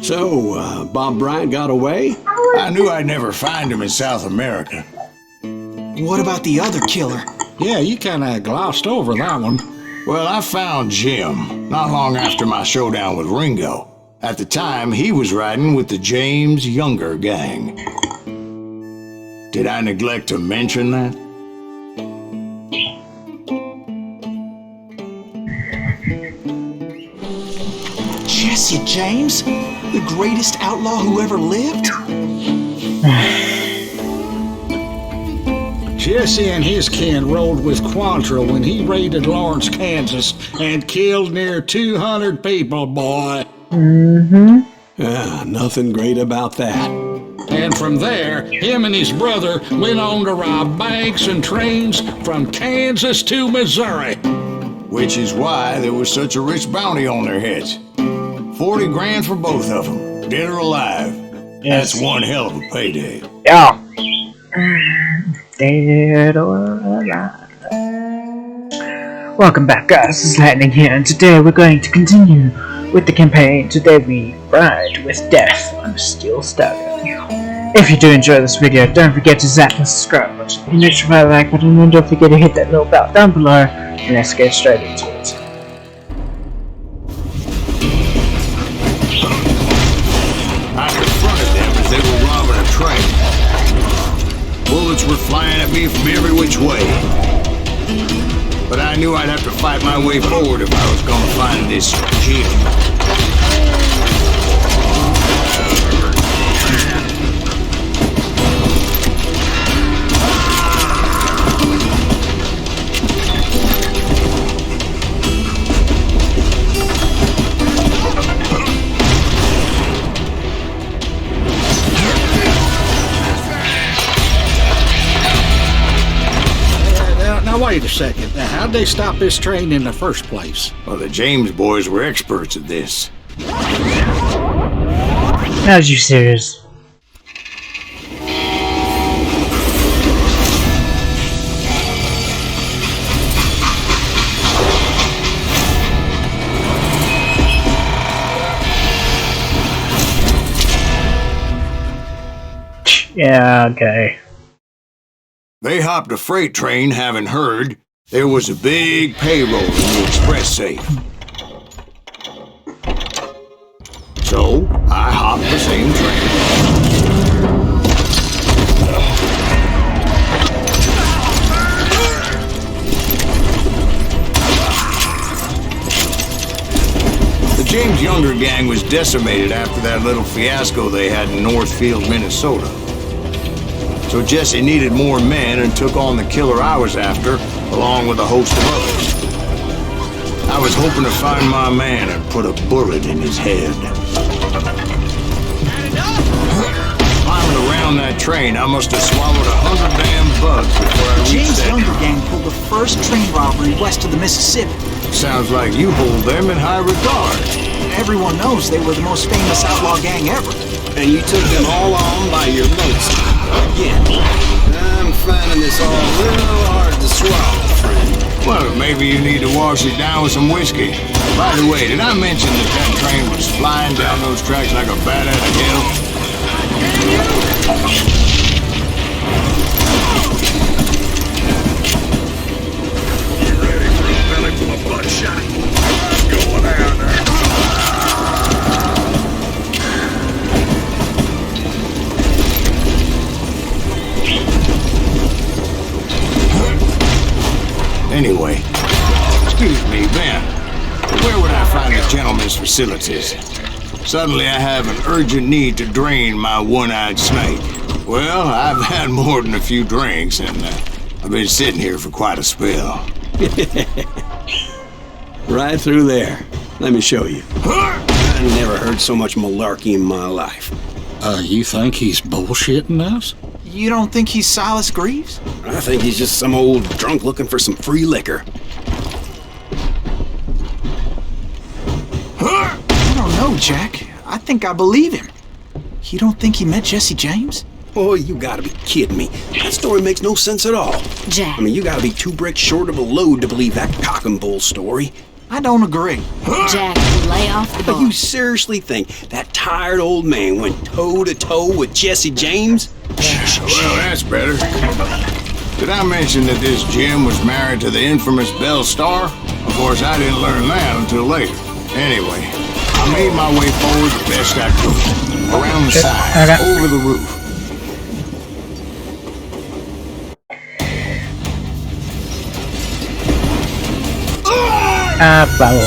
So, Bob Bryant got away? I knew I'd never find him in South America. What about the other killer? Yeah, you kinda glossed over that one. Well, I found Jim not long after my showdown with Ringo. At the time, he was riding with the James Younger gang. Did I neglect to mention that? Jesse James? The greatest outlaw who ever lived? Jesse and his kin rode with Quantrill when he raided Lawrence, Kansas, and killed near 200 people, boy. Nothing great about that. And from there, him and his brother went on to rob banks and trains from Kansas to Missouri. Which is why there was such a rich bounty on their heads. 40 grand for both of them, dead or alive. Yes. That's one hell of a payday. Yeah. Dead or alive. Welcome back, guys. This is Lightning here, and today we're going to continue with the campaign. Today we ride with death on a steel stallion. If you do enjoy this video, don't forget to zap the subscribe button, and hit the like button, and don't forget to hit that little bell down below, and let's get straight into it. I confronted them as they were robbing a train. Bullets were flying at me from every which way. But I knew I'd have to fight my way forward if I was going to find this Jim. Now wait a second. Now, how'd they stop this train in the first place? Well, the James boys were experts at this. Now, you serious? Yeah, okay. They hopped a freight train having heard there was a big payroll in the express safe. So, I hopped the same train. The James Younger gang was decimated after that little fiasco they had in Northfield, Minnesota. So Jesse needed more men and took on the killer I was after, along with a host of others. I was hoping to find my man and put a bullet in his head. Climbing around that train, I must have swallowed 100 damn bugs before I reached James that Younger train. gang pulled the first train robbery west of the Mississippi. Sounds like you hold them in high regard. Everyone knows they were the most famous outlaw gang ever. And you took them all on by your lonesome. Again. I'm finding this all a little hard to swallow, friend. Well, maybe you need to wash it down with some whiskey. By the way, did I mention that that train was flying down those tracks like a bat out of hell? You ready for a belly full of bloodshot? I'm going out there. Anyway, excuse me, Ben. Where would I find the gentleman's facilities? Suddenly I have an urgent need to drain my one-eyed snake. Well, I've had more than a few drinks, and I've been sitting here for quite a spell. Right through there. Let me show you. I never heard so much malarkey in my life. You think he's bullshitting us? You don't think he's Silas Greaves? I think he's just some old drunk looking for some free liquor. I don't know, Jack. I think I believe him. You don't think he met Jesse James? Oh, you gotta be kidding me. That story makes no sense at all. Jack. I mean, you gotta be 2 bricks short of a load to believe that cock and bull story. I don't agree. Jack, lay off the But bar. you seriously think that tired old man went toe-to-toe with Jesse James? Well, that's better. Did I mention that this Jim was married to the infamous Belle Starr? Of course, I didn't learn that until later. Anyway, I made my way forward the best I could. Around the sides, Okay. over the roof. Bravo.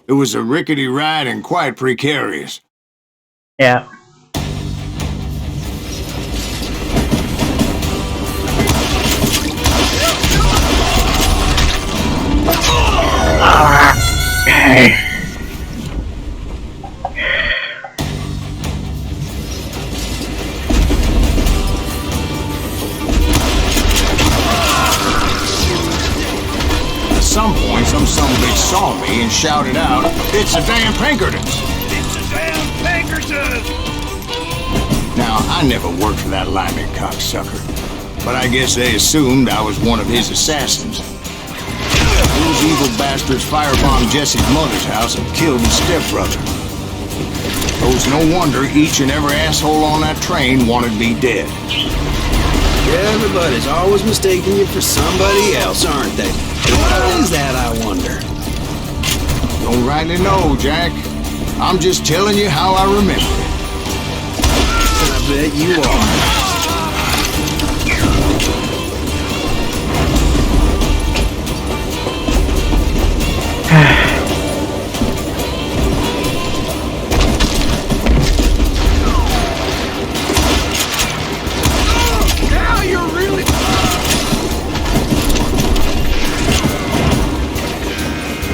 It was a rickety ride and quite precarious. Yeah. Okay. At some point, some bitch saw me and shouted out, "It's the damn Pinkertons!" It's the damn Pinkertons! Now, I never worked for that Lyman cocksucker, but I guess they assumed I was one of his assassins. Those evil bastards firebombed Jesse's mother's house and killed his stepbrother. So it's no wonder each and every asshole on that train wanted me dead. Everybody's always mistaking you for somebody else, aren't they? Why is that, I wonder? Don't rightly know, Jack. I'm just telling you how I remember it. I bet you are. Now you're really...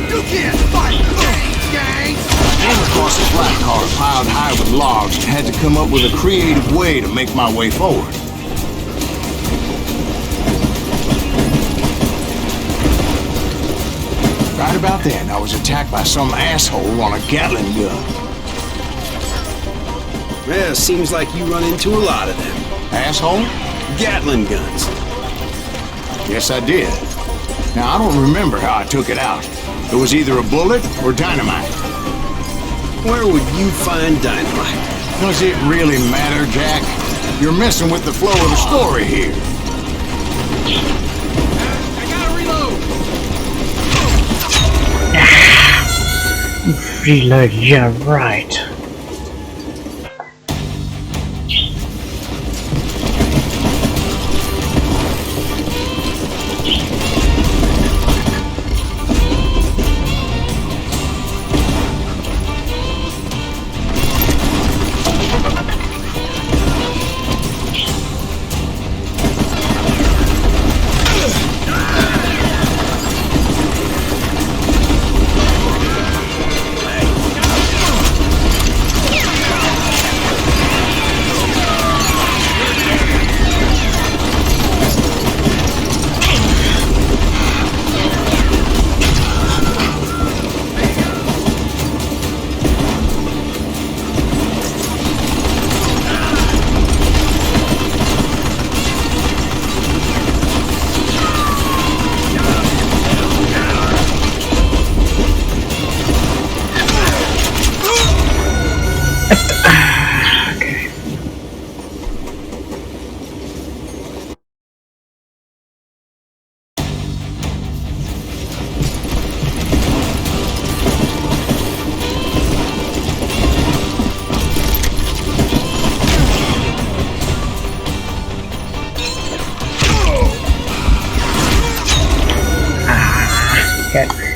You can't fight me, gang! Came across a flat car piled high with logs and had to come up with a creative way to make my way forward. Right about then, I was attacked by some asshole on a Gatling gun. Well, seems like you run into a lot of them. Asshole? Gatling guns. Yes, I did. Now, I don't remember how I took it out. It was either a bullet or dynamite. Where would you find dynamite? Does it really matter, Jack? You're messing with the flow of the story here. I gotta reload! Reload, yeah, right.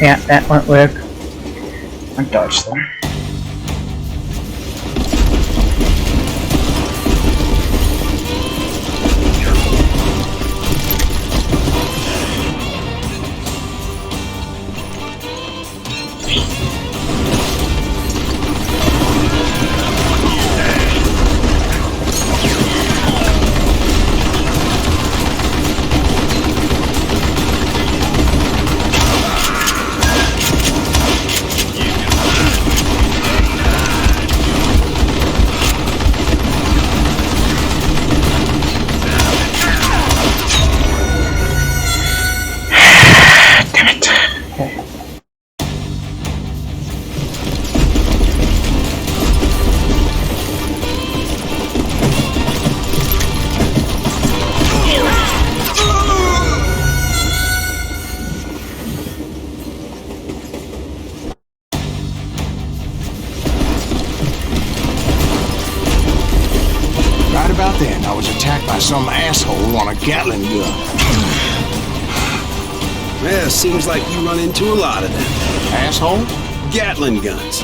Yeah, that won't work. I dodged them. Gatling gun. Yeah, seems like you run into a lot of them. Asshole? Gatling guns.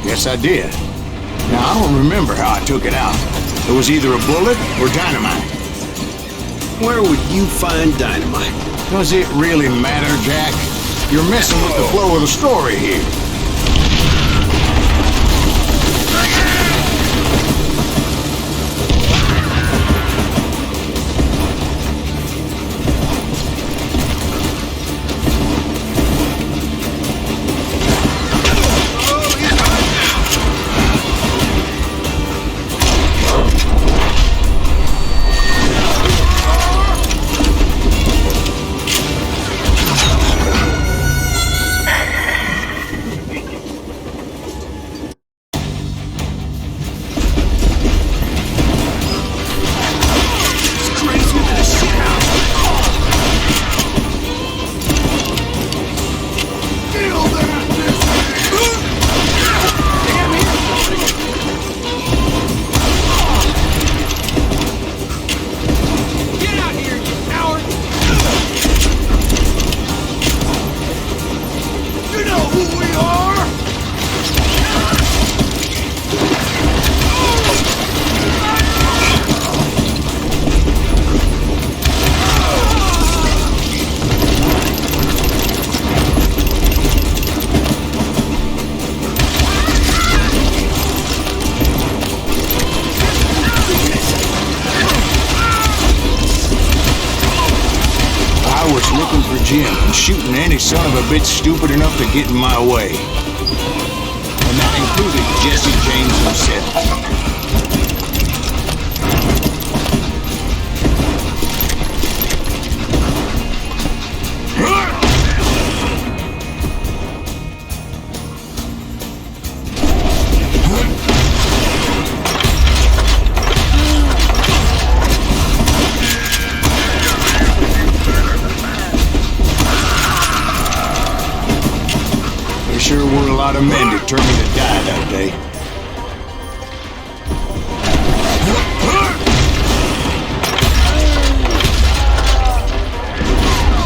Yes, I did. Now, I don't remember how I took it out. It was either a bullet or dynamite. Where would you find dynamite? Does it really matter, Jack? You're messing with the flow of the story here. Looking for Jim and shooting any son of a bitch stupid enough to get in my way. And that included Jesse James himself. Sure were a lot of men determined to die that day.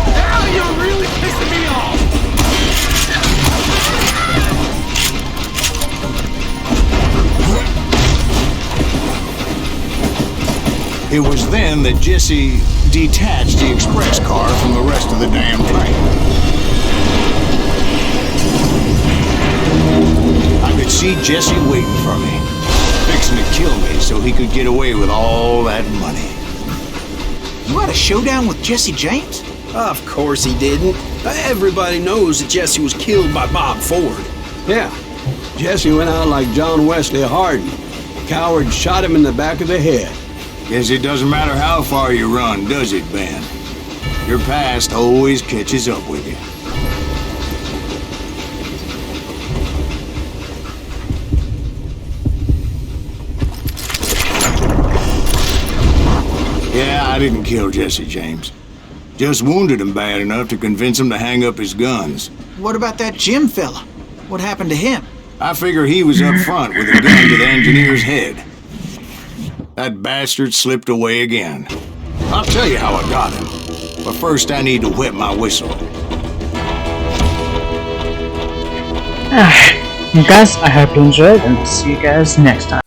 Now you're really pissing me off! It was then that Jesse detached the express car from the rest of the damn train. I could see Jesse waiting for me, fixing to kill me so he could get away with all that money. You had a showdown with Jesse James? Of course he didn't. Everybody knows that Jesse was killed by Bob Ford. Yeah, Jesse went out like John Wesley Hardin. Coward shot him in the back of the head. Guess it doesn't matter how far you run, does it, Ben? Your past always catches up with you. Yeah, I didn't kill Jesse James. Just wounded him bad enough to convince him to hang up his guns. What about that Jim fella? What happened to him? I figure he was up front with a gun to the engineer's head. That bastard slipped away again. I'll tell you how I got him. But first I need to wet my whistle. Guys, I hope you enjoyed and see you guys next time.